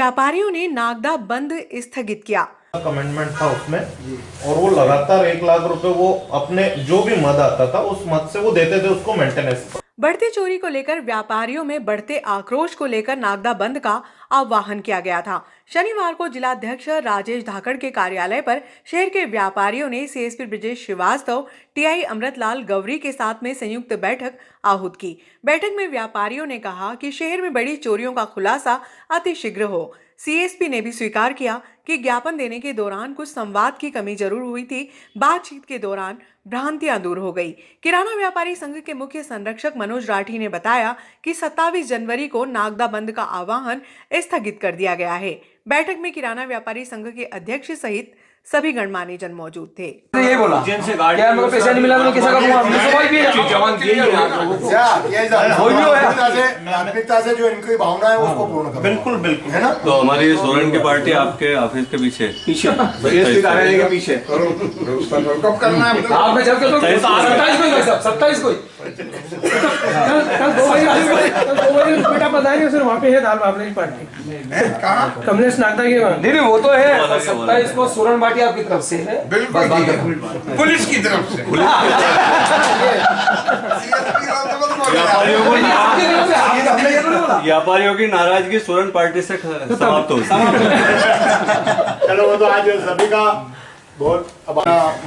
व्यापारियों ने नागदा बंद स्थगित किया। कमेंटमेंट था उसमें और वो लगातार 1 लाख रुपए वो अपने जो भी मद आता था उस मद से वो देते थे उसको मेंटेनेंस। बढ़ती चोरी को लेकर व्यापारियों में बढ़ते आक्रोश को लेकर नागदा बंद का आह्वान किया गया था। शनिवार को जिलाध्यक्ष राजेश धाकड़ के कार्यालय पर शहर के व्यापारियों ने सीएसपी ब्रजेश श्रीवास्तव, टीआई अमृतलाल गौरी के साथ में संयुक्त बैठक आहूत की। बैठक में व्यापारियों ने कहा कि शहर में बड़ी चोरियों का खुलासा अतिशीघ्र हो। सीएसपी ने भी स्वीकार किया कि ज्ञापन देने के दौरान कुछ संवाद की कमी जरूर हुई थी। बातचीत के दौरान भ्रांतियां दूर हो गई। किराना व्यापारी संघ के मुख्य संरक्षक मनोज राठी ने बताया कि 27 जनवरी को नागदा बंद का आह्वान स्थगित कर दिया गया है। बैठक में किराना व्यापारी संघ के अध्यक्ष सहित सभी गणमान्य जन मौजूद थे। यही बोला क्या मेरे को पैसा नहीं मिला, मैंने कैसा करूंगा? कोई भी जवान प्राथमिकता से जो इनकी भावना है उसको पूर्ण करो। बिल्कुल बिल्कुल है ना। तो हमारी सोरेन की पार्टी आपके ऑफिस के पीछे कार्यालय के पीछे कब करना है? आप में जब 27 को कल 2 बजे बेटा बताएंगे सर वहाँ पे है दाल बाबला पार्टी कमलेश नागदा के वहाँ। नहीं वो तो है 27 को सोरेन पार्टी आपकी तरफ से है। बिल्कुल पुलिस की तरफ से व्यापारियों की नाराजगी सोरेन पार्टी से समाप्त हो। चलो वो तो आज सभी का बहुत अब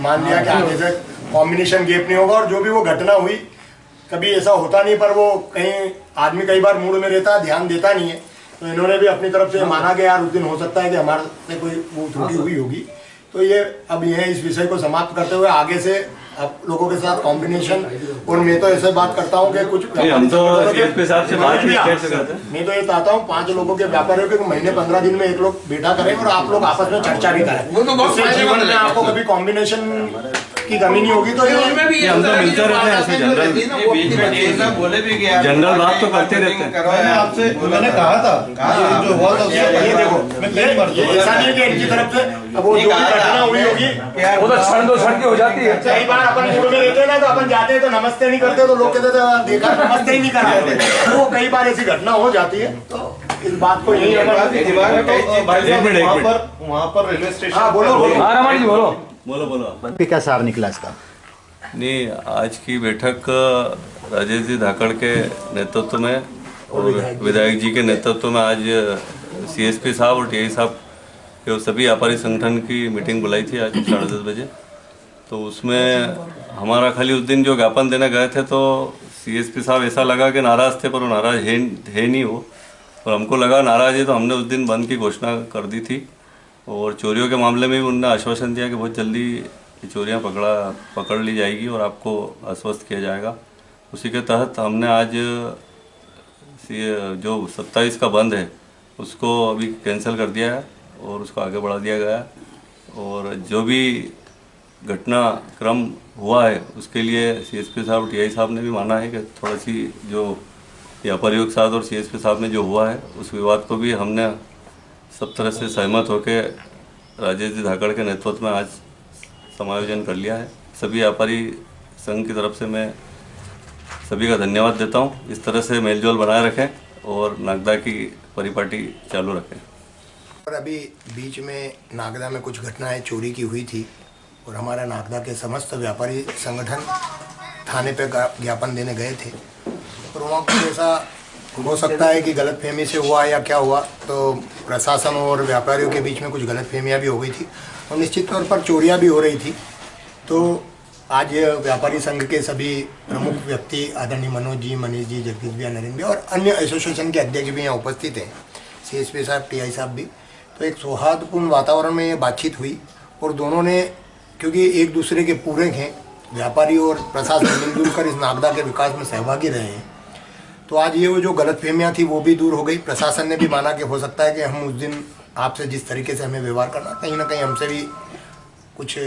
मान लिया कि आगे से कॉम्बिनेशन गैप नहीं होगा। और जो भी वो घटना हुई कभी ऐसा होता नहीं, पर वो कहीं आदमी कई बार मूड में रहता है, ध्यान देता नहीं है। तो इन्होंने भी अपनी तरफ से माना कि यार उस दिन हो सकता है कि हमारे से कोई वो त्रुटि हुई होगी। तो ये अब ये इस विषय को समाप्त करते हुए आगे से आप लोगों के साथ कॉम्बिनेशन। और मैं तो ऐसे बात करता हूँ कि कुछ हम तो हिसाब से बात मैं तो ये चाहता हूँ 5 लोगों के व्यापारियों के महीने 15 दिन में एक लोग बैठा करें और आप लोग आपस में चर्चा भी करें। उससे जीवन में आपको कभी कॉम्बिनेशन की कमी नहीं होगी। तो ये हम तो मिलते रहते हैं ऐसे जनरल बात तो करते रहते हैं। मैंने आपसे मैंने कहा था जो हुआ था ये देखो ऐसा नहीं कि इनकी तरफ से अब वो जो भी घटना हुई होगी वो तो क्षण 2 क्षण की हो जाती है। कई बार अपन मूड में रहते हैं ना, तो अपन जाते हैं तो नमस्ते नहीं करते, तो लोग कहते थे देखा नमस्ते ही नहीं कराते। तो वो कई बार ऐसी घटना हो जाती है। तो इस बात को यही वहाँ पर रेलवे स्टेशन। हाँ बोलो बोलो क्या सार निकला इसका? नहीं, आज की बैठक राजेश जी धाकड़ के नेतृत्व में और विधायक जी के नेतृत्व में आज सीएसपी साहब और टीआई साहब के सभी व्यापारी संगठन की मीटिंग बुलाई थी आज 10:30 बजे। तो उसमें हमारा खाली उस दिन जो ज्ञापन देने गए थे तो सीएसपी साहब ऐसा लगा कि नाराज़ थे, पर वो नाराज़ है नहीं वो। और हमको लगा नाराज़ है, तो हमने उस दिन बंद की घोषणा कर दी थी। और चोरियों के मामले में भी उन्होंने आश्वासन दिया कि बहुत जल्दी ये चोरियाँ पकड़ ली जाएगी और आपको आश्वस्त किया जाएगा। उसी के तहत हमने आज जो 27 का बंद है उसको अभी कैंसिल कर दिया है और उसको आगे बढ़ा दिया गया है। और जो भी घटनाक्रम हुआ है उसके लिए सीएसपी साहब टीआई साहब ने भी माना है कि थोड़ा सी जो व्यापारियों के साथ और सीएसपी साहब में जो हुआ है उस विवाद को भी हमने सब तरह से सहमत होकर राजेश जी धाकड़ के नेतृत्व में आज समायोजन कर लिया है। सभी व्यापारी संघ की तरफ से मैं सभी का धन्यवाद देता हूँ। इस तरह से मेलजोल बनाए रखें और नागदा की परिपाटी चालू रखें। और अभी बीच में नागदा में कुछ घटनाएं चोरी की हुई थी और हमारा नागदा के समस्त व्यापारी संगठन थाने पे ज्ञापन देने गए थे। और वहाँ कुछ ऐसा हो सकता है कि गलतफहमी से हुआ या क्या हुआ, तो प्रशासन और व्यापारियों के बीच में कुछ गलतफहमियाँ भी हो गई थी और निश्चित तौर पर चोरियाँ भी हो रही थी। तो आज व्यापारी संघ के सभी प्रमुख व्यक्ति आदरणीय मनोज जी, मनीष जी, जगदीश भैया, नरेंद्र भी और अन्य एसोसिएशन के अध्यक्ष भी यहाँ उपस्थित हैं, सीएसपी साहब, टीआई साहब भी। तो एक सौहार्दपूर्ण वातावरण में ये बातचीत हुई और दोनों ने, क्योंकि एक दूसरे के पूरक हैं, व्यापारी और प्रशासन मिलजुल कर इस नागदा के विकास में सहभागी रहे हैं। तो आज ये वो जो गलतफहमियाँ थी वो भी दूर हो गई। प्रशासन ने भी माना कि हो सकता है कि हम उस दिन आपसे जिस तरीके से हमें व्यवहार करना, कहीं ना कहीं हमसे भी कुछ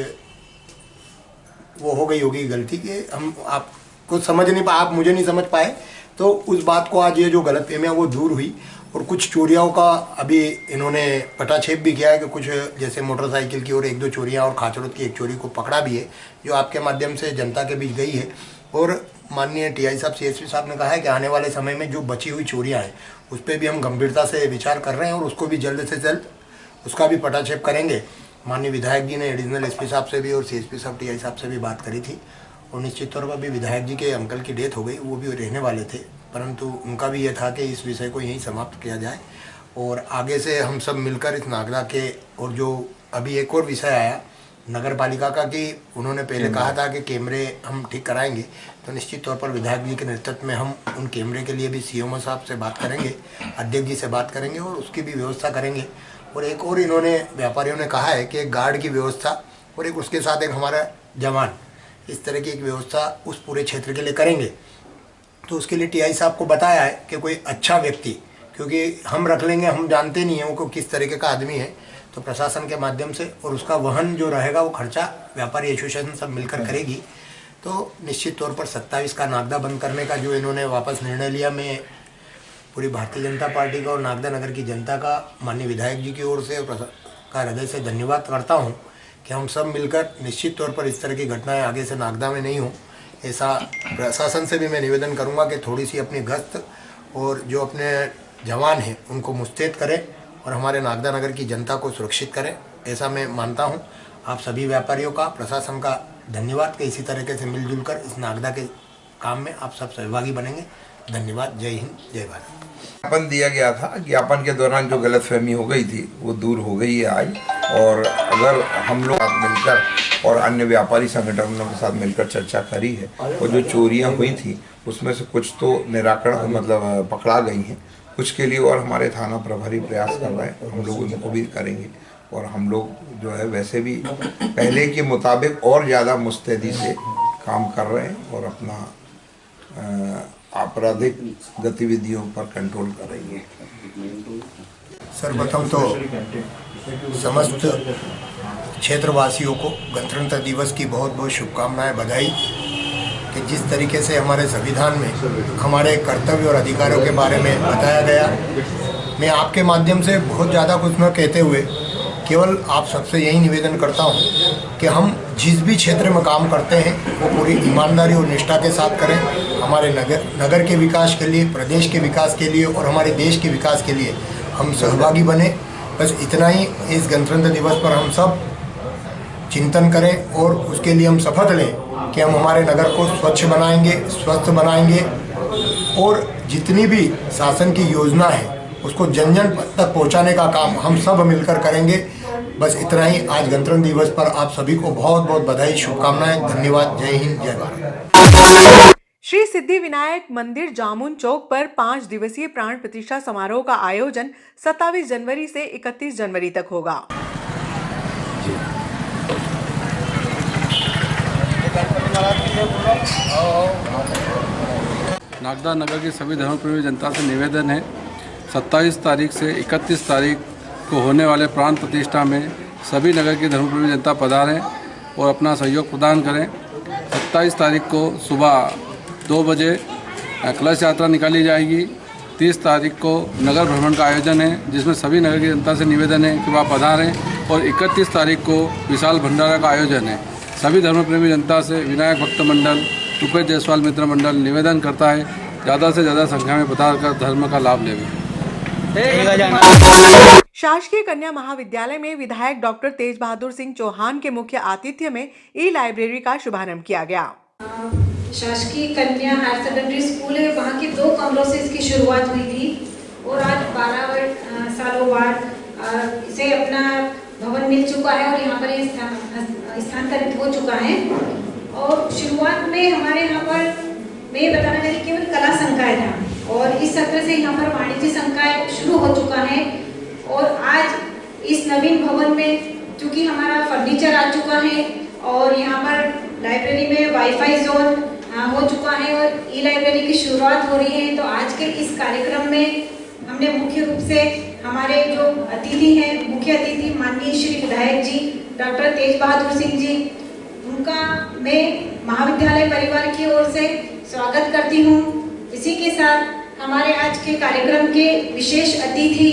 वो हो गई होगी गलती कि हम आपको समझ नहीं पाए, आप मुझे नहीं समझ पाए। तो उस बात को आज ये जो गलतफहमियाँ वो दूर हुई और कुछ चोरियों का अभी इन्होंने पटाक्षेप भी किया है कि कुछ जैसे मोटरसाइकिल की और 1-2 चोरियाँ और खाचड़ोत की एक चोरी को पकड़ा भी है, जो आपके माध्यम से जनता के बीच गई है। और माननीय टीआई साहब सीएसपी साहब ने कहा है कि आने वाले समय में जो बची हुई चोरियां हैं उस पर भी हम गंभीरता से विचार कर रहे हैं और उसको भी जल्द से जल्द उसका भी पटाक्षेप करेंगे। माननीय विधायक जी ने एडिशनल एसपी साहब से भी और सीएसपी साहब टीआई साहब से भी बात करी थी और निश्चित तौर पर भी विधायक जी के अंकल की डेथ हो गई, वो भी रहने वाले थे, परंतु उनका भी ये था कि इस विषय को यहीं समाप्त किया जाए और आगे से हम सब मिलकर इस नागदा के, और जो अभी एक और विषय आया नगर पालिका का कि उन्होंने पहले कहा था कि कैमरे हम ठीक कराएंगे, तो निश्चित तौर पर विधायक जी के नेतृत्व में हम उन कैमरे के लिए भी सीएमओ साहब से बात करेंगे, अध्यक्ष जी से बात करेंगे और उसकी भी व्यवस्था करेंगे। और एक और इन्होंने व्यापारियों ने कहा है कि एक गार्ड की व्यवस्था और एक उसके साथ एक हमारा जवान, इस तरह की एक व्यवस्था उस पूरे क्षेत्र के लिए करेंगे। तो उसके लिए टीआई साहब को बताया है कि कोई अच्छा व्यक्ति, क्योंकि हम रख लेंगे, हम जानते नहीं हैं वो किस तरीके का आदमी है, तो प्रशासन के माध्यम से और उसका वहन जो रहेगा वो खर्चा व्यापारी एसोसिएशन सब मिलकर करेगी। तो निश्चित तौर पर 27 का नागदा बंद करने का जो इन्होंने वापस निर्णय लिया, मैं पूरी भारतीय जनता पार्टी का और नागदा नगर की जनता का माननीय विधायक जी की ओर से का हृदय से धन्यवाद करता हूँ कि हम सब मिलकर निश्चित तौर पर इस तरह की घटनाएं आगे से नागदा में नहीं हो, ऐसा प्रशासन से भी मैं निवेदन करूँगा कि थोड़ी सी अपनी गश्त और जो अपने जवान हैं उनको मुस्तैद करें और हमारे नागदा नगर की जनता को सुरक्षित करें, ऐसा मैं मानता हूं। आप सभी व्यापारियों का, प्रशासन का धन्यवाद कि इसी तरीके से मिलजुल कर इस नागदा के काम में आप सब सहभागी बनेंगे। धन्यवाद। जय हिंद, जय भारत। ज्ञापन दिया गया था, ज्ञापन के दौरान जो गलतफहमी हो गई थी वो दूर हो गई है आज, और अगर हम लोग मिलकर और अन्य व्यापारी संगठनों के साथ मिलकर चर्चा करी है और जो चोरियां हुई थी उसमें से कुछ तो निराकरण मतलब पकड़ा गई हैं, कुछ के लिए और हमारे थाना प्रभारी प्रयास कर रहे हैं, हम लोग उनको भी करेंगे और हम लोग जो है वैसे भी पहले के मुताबिक और ज़्यादा मुस्तैदी से काम कर रहे हैं और अपना आपराधिक गतिविधियों पर कंट्रोल करेंगे। सर्वप्रथम तो समस्त क्षेत्रवासियों को गणतंत्र दिवस की बहुत बहुत शुभकामनाएं, बधाई कि जिस तरीके से हमारे संविधान में हमारे कर्तव्य और अधिकारों के बारे में बताया गया। मैं आपके माध्यम से बहुत ज़्यादा कुछ न कहते हुए केवल आप सबसे यही निवेदन करता हूं कि हम जिस भी क्षेत्र में काम करते हैं वो पूरी ईमानदारी और निष्ठा के साथ करें। हमारे नगर के विकास के लिए, प्रदेश के विकास के लिए और हमारे देश के विकास के लिए हम सहभागी बने। बस इतना ही इस गणतंत्र दिवस पर हम सब चिंतन करें और उसके लिए हम शपथ लें कि हम हमारे नगर को स्वच्छ बनाएंगे, स्वस्थ बनाएंगे और जितनी भी शासन की योजना है उसको जन जन तक पहुंचाने का काम हम सब मिलकर करेंगे। बस इतना ही। आज गणतंत्र दिवस पर आप सभी को बहुत बहुत बधाई, शुभकामनाएं। धन्यवाद। जय हिंद, जय भारत। श्री सिद्धि विनायक मंदिर जामुन चौक पर 5 दिवसीय प्राण प्रतिष्ठा समारोह का आयोजन 27 जनवरी से 31 जनवरी तक होगा। नागदा नगर की सभी धर्मप्रेमी जनता से निवेदन है, 27 तारीख से 31 तारीख को होने वाले प्राण प्रतिष्ठा में सभी नगर की धर्मप्रेमी जनता पधारें और अपना सहयोग प्रदान करें। 27 तारीख को सुबह 2 बजे कलश यात्रा निकाली जाएगी। 30 तारीख को नगर भ्रमण का आयोजन है जिसमें सभी नगर की जनता से निवेदन है कि वह पधारें, और 31 तारीख को विशाल भंडारा का आयोजन है। सभी धर्मप्रेमी जनता से विनायक भक्त मंडल, रुपेश जायसवाल मित्र मंडल निवेदन करता है ज़्यादा से ज़्यादा संख्या में पधार कर धर्म का लाभ लें। शासकीय कन्या महाविद्यालय में विधायक डॉक्टर तेज बहादुर सिंह चौहान के मुख्य आतिथ्य में ई लाइब्रेरी का शुभारंभ किया गया। शासकीय कन्या हायर सेकेंडरी स्कूल है, वहाँ के 2 कमरों से इसकी शुरुआत हुई थी और आज 12 सालों बाद इसे अपना भवन मिल चुका है और यहाँ पर स्थानांतरित हो चुका है। और शुरुआत में हमारे यहाँ पर मैं बताना चाहिए केवल कला संकाय था और इस सत्र से यहाँ पर वाणिज्य संकाय शुरू हो चुका है। और आज इस नवीन भवन में चूँकि हमारा फर्नीचर आ चुका है और यहाँ पर लाइब्रेरी में वाईफाई जोन हो चुका है और ई लाइब्रेरी की शुरुआत हो रही है। तो आज के इस कार्यक्रम में हमने मुख्य रूप से हमारे जो अतिथि हैं, मुख्य अतिथि माननीय श्री विधायक जी डॉक्टर तेज बहादुर सिंह जी, उनका मैं महाविद्यालय परिवार की ओर से स्वागत करती हूँ। इसी के साथ हमारे आज के कार्यक्रम के विशेष अतिथि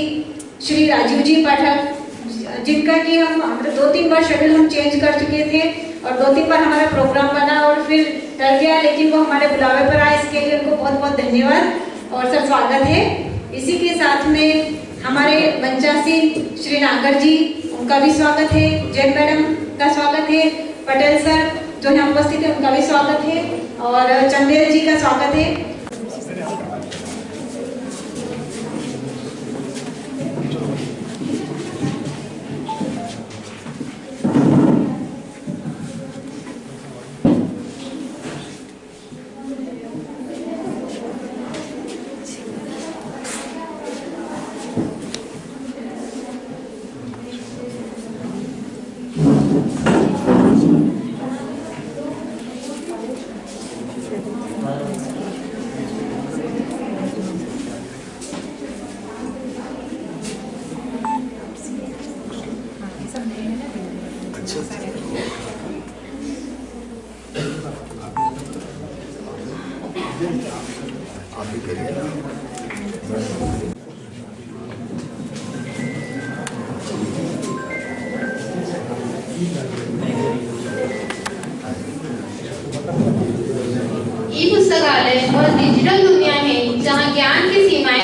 श्री राजीव जी पाठक, जिनका कि हम 2-3 बार शेड्यूल हम चेंज कर चुके थे और 2-3 बार हमारा प्रोग्राम बना और फिर टल गया, लेकिन वो हमारे बुलावे पर आए, इसके लिए उनको बहुत बहुत धन्यवाद और सर स्वागत है। इसी के साथ में हमारे मंचासीन श्री नागर जी, उनका भी स्वागत है, जैन मैडम का स्वागत है, पटेल सर जो यहाँ उपस्थित है उनका भी स्वागत है और चंदेल जी का स्वागत है। ई पुस्तकालय और डिजिटल दुनिया है जहां ज्ञान की सीमाएं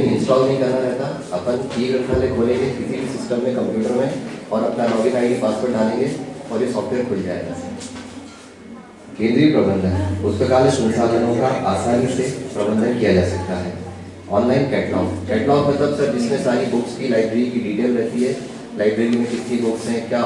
इंस्टॉल नहीं करना रहता, अपन ई ग्रंथालय खोलेंगे किसी भी सिस्टम में, कंप्यूटर में, और अपना लॉगिन आईडी पासवर्ड डालेंगे और ये सॉफ्टवेयर खुल जाएगा। केंद्रीय प्रबंधन पुस्तकालय संसाधनों का आसानी से प्रबंधन किया जा सकता है। ऑनलाइन कैटलॉग मतलब सर जिसमें सारी बुक्स की लाइब्रेरी की डिटेल रहती है, लाइब्रेरी में कितनी बुक्स हैं क्या